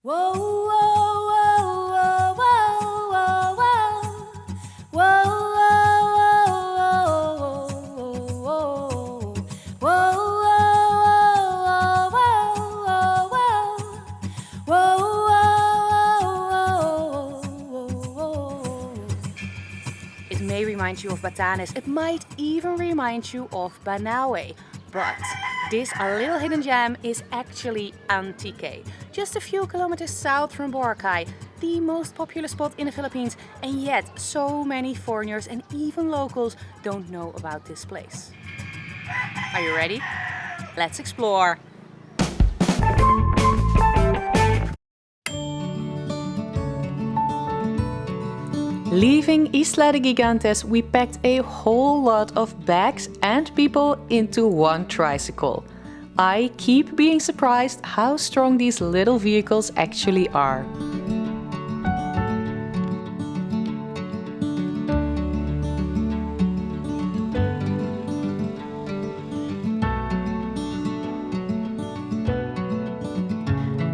Whoa, whoa, whoa, whoa, whoa, whoa, whoa, whoa, whoa. It may remind you of Batanes. It might even remind you of Banaue. But this little hidden gem is actually Antique, just a few kilometers south from Boracay, the most popular spot in the Philippines, and yet so many foreigners and even locals don't know about this place. Are you ready? Let's explore! Leaving Isla de Gigantes, we packed a whole lot of bags and people into one tricycle. I keep being surprised how strong these little vehicles actually are.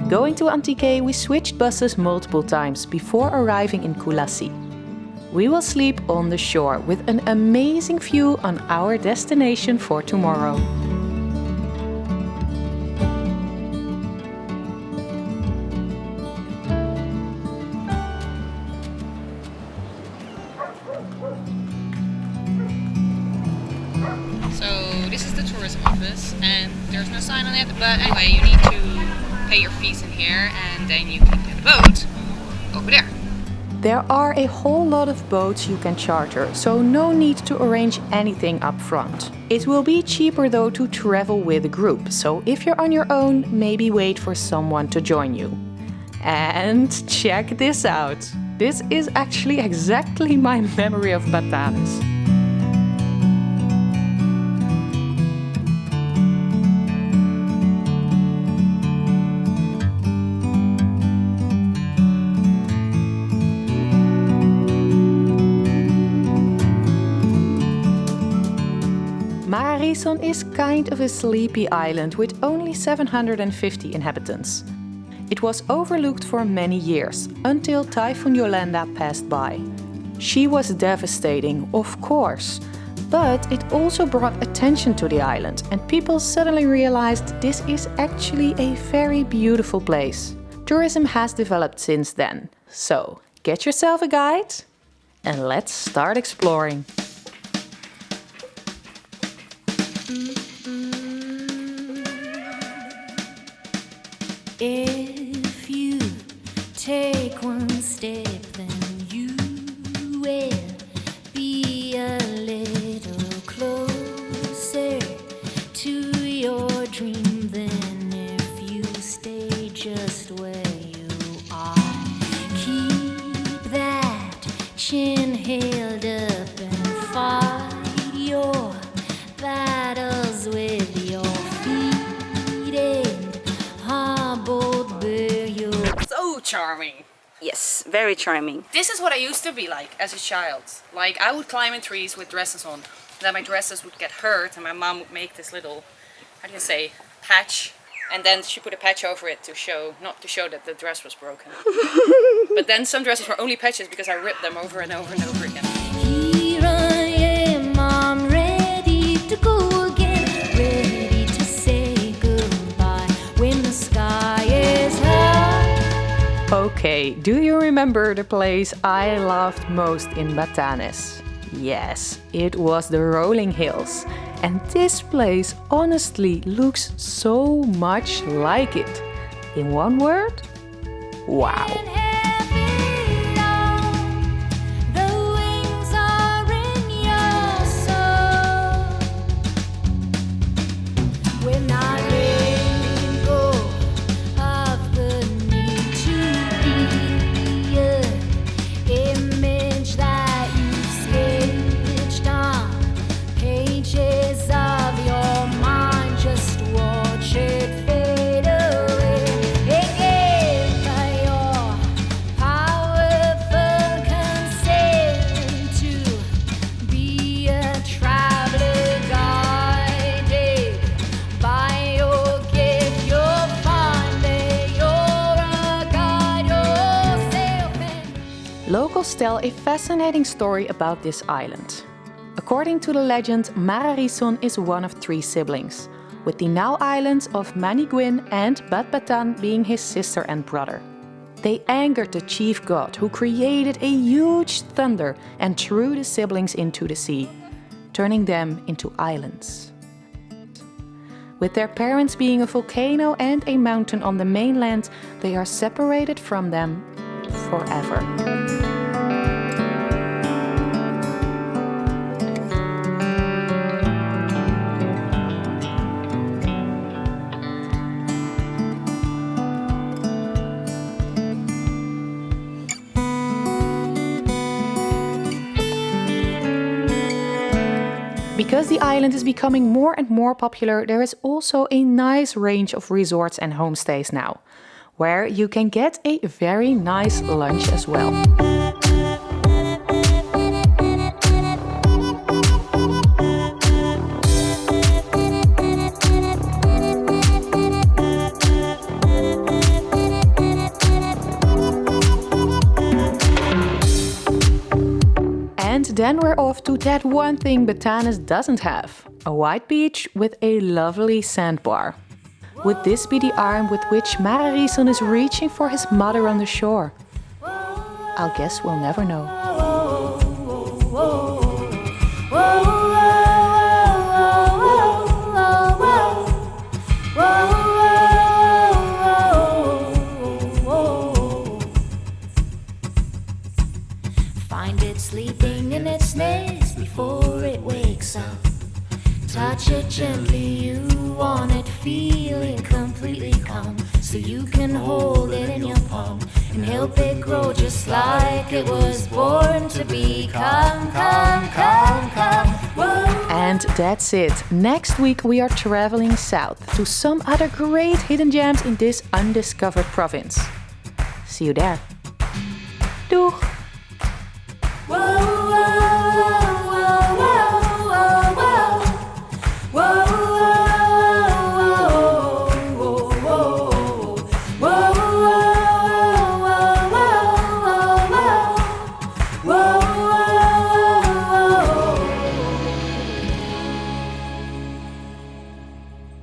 Going to Antique, we switched buses multiple times before arriving in Culasi. We will sleep on the shore with an amazing view on our destination for tomorrow. So this is the tourism office and there's no sign on it, but anyway, you need to pay your fees in here and then you can get a boat over there. There are a whole lot of boats you can charter, so no need to arrange anything up front. It will be cheaper though to travel with a group, so if you're on your own, maybe wait for someone to join you. And check this out! This is actually exactly my memory of Batanes. Mararison is kind of a sleepy island with only 750 inhabitants. It was overlooked for many years, until Typhoon Yolanda passed by. She was devastating, of course, but it also brought attention to the island and people suddenly realized this is actually a very beautiful place. Tourism has developed since then, so get yourself a guide and let's start exploring. If you take one step, then you will be a little closer to your dream than if you stay just where you are. Keep that chin held up and fight your battles with your feet. So charming. Yes, very charming. This is what I used to be like as a child. Like I would climb in trees with dresses on. Then my dresses would get hurt and my mom would make this little, how do you say, patch. And then she put a patch over it to show, not to show that the dress was broken. But then some dresses were only patches because I ripped them over and over and over again. Here I am, I'm ready to go again, ready to say goodbye when the sky is high. Okay, do you remember the place I loved most in Batanes? Yes, it was the rolling hills. And this place honestly looks so much like it. In one word, wow. Locals tell a fascinating story about this island. According to the legend, Mararison is one of 3 siblings, with the now islands of Maniguin and Bat being his sister and brother. They angered the chief god, who created a huge thunder and threw the siblings into the sea, turning them into islands. With their parents being a volcano and a mountain on the mainland, they are separated from them forever. Because the island is becoming more and more popular, there is also a nice range of resorts and homestays now, where you can get a very nice lunch as well. And then we're off to that one thing Batanes doesn't have, a white beach with a lovely sandbar. Would this be the arm with which Mararison is reaching for his mother on the shore? I'll guess we'll never know. Find it sleeping in its nest before it wakes up. Touch it gently, you want it feeling completely calm, so you can hold it in your palm and help it grow just like it was born to be. Come, come, come, come. Whoa. And that's it. Next week we are traveling south to some other great hidden gems in this undiscovered province. See you there. Doeg!